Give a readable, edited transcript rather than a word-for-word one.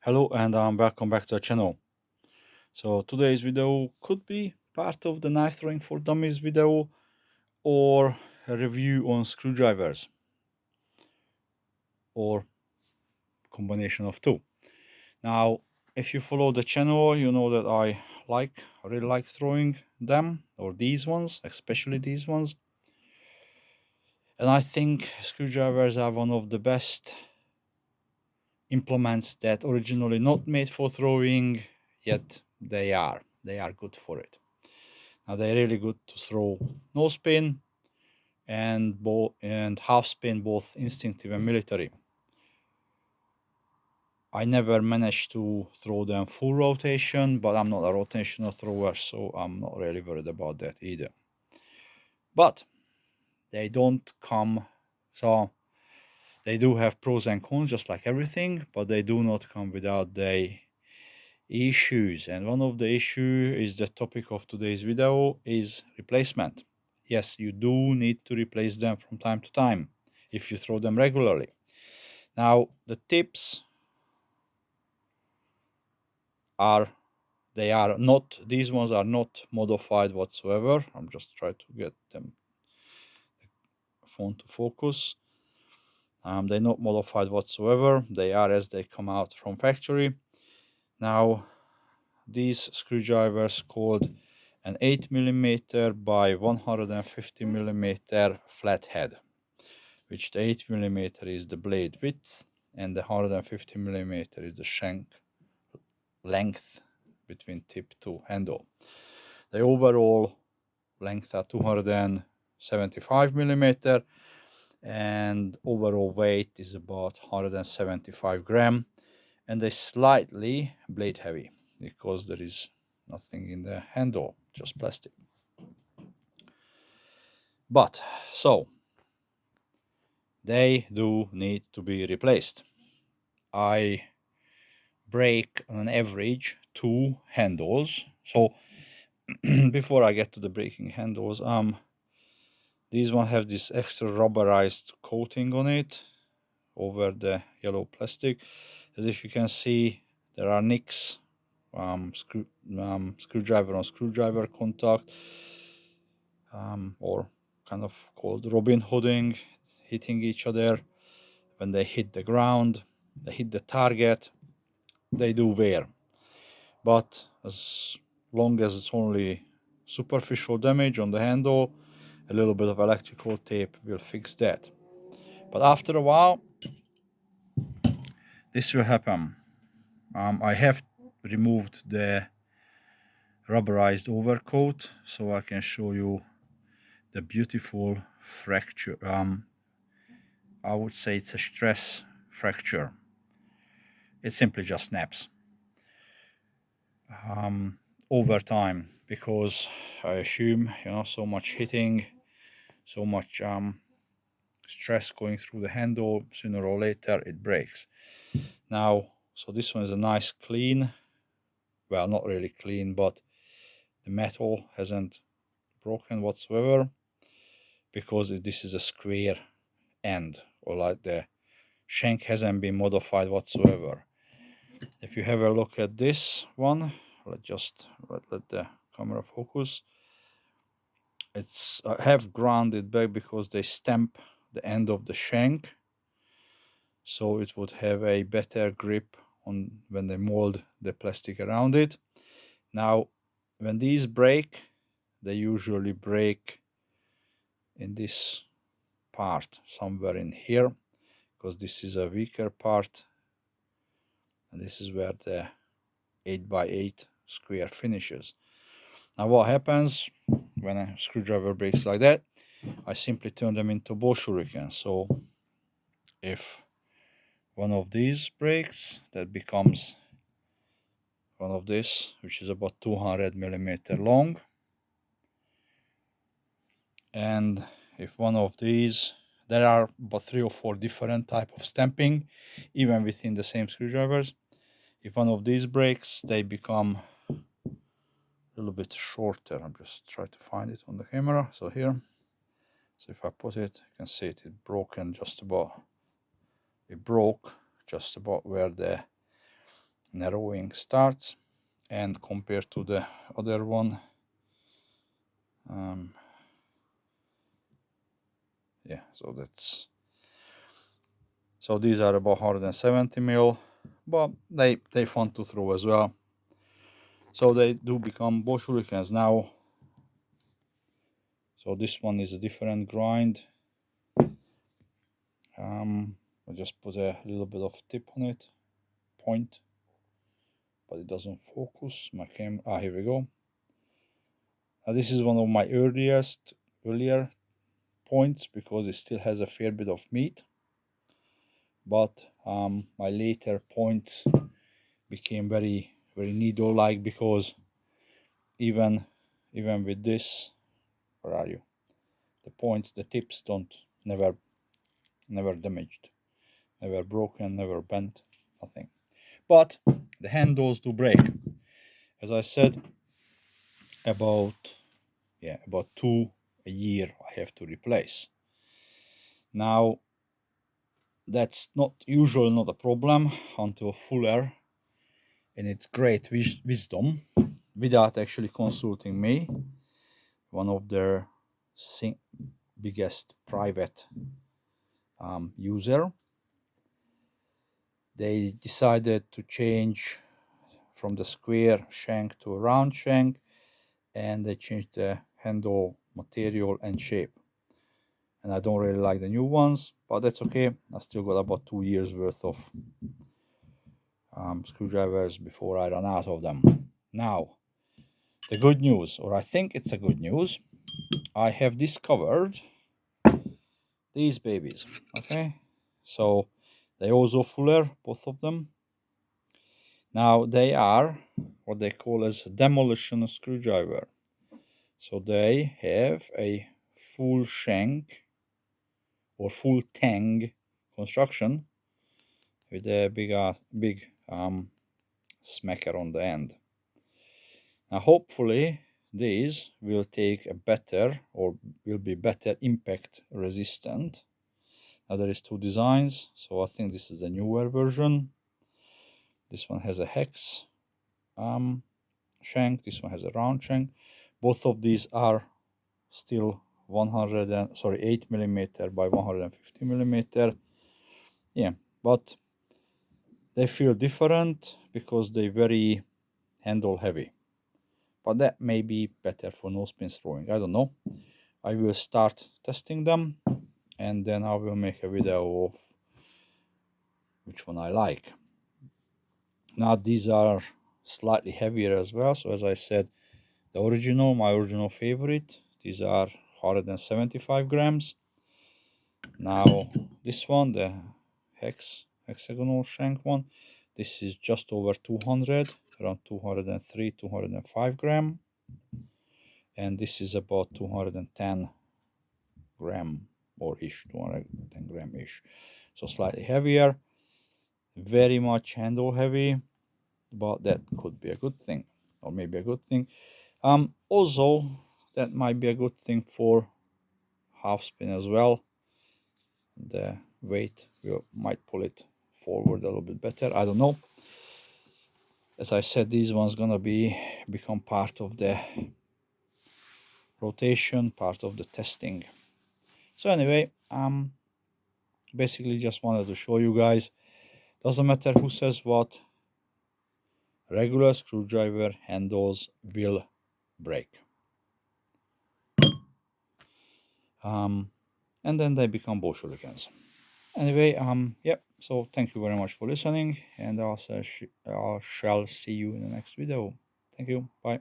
Hello and welcome back to the channel. So today's video could be part of the knife throwing for dummies video or a review on screwdrivers or combination of two. Now if you follow the channel you know that I really like throwing them or these ones, especially these ones. And I think screwdrivers are one of the best implements that originally not made for throwing, yet they are good for it. Now they're really good to throw no spin and half spin, both instinctive and military. I never managed to throw them full rotation, but I'm not a rotational thrower, so I'm not really worried about that either. But they don't come, so they do have pros and cons just like everything, but they do not come without the issues. And one of the issue is the topic of today's video is replacement. Yes, you do need to replace them from time to time if you throw them regularly. Now the tips are, they are not, these ones are not modified whatsoever. I'm just trying to get them phone to focus. They're not modified whatsoever. They are as they come out from factory. Now these screwdrivers called an 8 mm by 150 mm flathead, which the 8 mm is the blade width and the 150 mm is the shank length between tip to handle. The overall length are 275 mm and overall weight is about 175 gram, and they slightly blade heavy because there is nothing in the handle, just plastic. But so they do need to be replaced. I break on an average 2 handles. So before I get to the breaking handles, these one have this extra rubberized coating on it over the yellow plastic. As if you can see, there are nicks, screwdriver on screwdriver contact, or kind of called Robin Hooding, hitting each other. When they hit the ground, they hit the target, they do wear. But as long as it's only superficial damage on the handle, a little bit of electrical tape will fix that. But after a while, this will happen. I have removed the rubberized overcoat so I can show you the beautiful fracture. I would say it's a stress fracture. It simply just snaps over time because I assume, so much hitting, so much stress going through the handle, sooner or later it breaks. Now, so this one is a nice clean, well, not really clean, but the metal hasn't broken whatsoever because this is a square end, or like the shank hasn't been modified whatsoever. If you have a look at this one, let the camera focus. It's I have ground it back because they stamp the end of the shank, so it would have a better grip on when they mold the plastic around it. Now, when these break, they usually break in this part, somewhere in here, because this is a weaker part, and this is where the 8x8 square finishes. Now what happens when a screwdriver breaks like that? I simply turn them into ball shurikens. So if one of these breaks, that becomes one of this, which is about 200 mm long. And if one of these, there are about 3 or 4 different type of stamping, even within the same screwdrivers. If one of these breaks, they become a little bit shorter. I'm just trying to find it on the camera. So here, so if I put it, you can see it broke just about where the narrowing starts, and compared to the other one, yeah, so these are about 170 mil, but they fun to throw as well. So they do become bow shurikens now. So this one is a different grind. I just put a little bit of tip on it, point, but it doesn't focus. My camera, here we go. Now this is one of my earlier points because it still has a fair bit of meat. But my later points became very needle-like because even with this, where are you? The points, the tips never damaged, never broken, never bent, nothing. But the handles do break. As I said, about 2 a year I have to replace. Now that's not a problem until Fuller, in its great wisdom, without actually consulting me, one of their biggest private user, they decided to change from the square shank to a round shank, and they changed the handle material and shape. And I don't really like the new ones, but that's okay. I still got about 2 years worth of screwdrivers before I run out of them. Now, the good news, or I think it's a good news, I have discovered these babies. Okay, so they also Fuller, both of them. Now they are what they call as demolition screwdriver. So they have a full shank or full tang construction with a big smacker on the end. Now hopefully these will take a better, or will be better impact resistant. Now there is 2 designs, so I think this is the newer version. This one has a hex shank, this one has a round shank. Both of these are still 8 millimeter by 150 millimeter. Yeah, but they feel different because they're very handle heavy. But that may be better for nose pin throwing. I don't know. I will start testing them, and then I will make a video of which one I like. Now these are slightly heavier as well. So as I said, my original favorite, these are 175 grams. Now this one, the hexagonal shank one, this is just over 200, around 203, 205 gram. And this is about 210 gram or ish, 210 gram ish. So slightly heavier, very much handle heavy, but that could be a good thing, or maybe a good thing. Also, that might be a good thing for half spin as well. The weight might pull it forward a little bit better. I don't know. As I said, these ones gonna become part of the rotation, part of the testing. So anyway, basically just wanted to show you guys, doesn't matter who says what, regular screwdriver handles will break. And then they become bow shurikens. Anyway, yep, so thank you very much for listening, and I shall see you in the next video. Thank you, bye.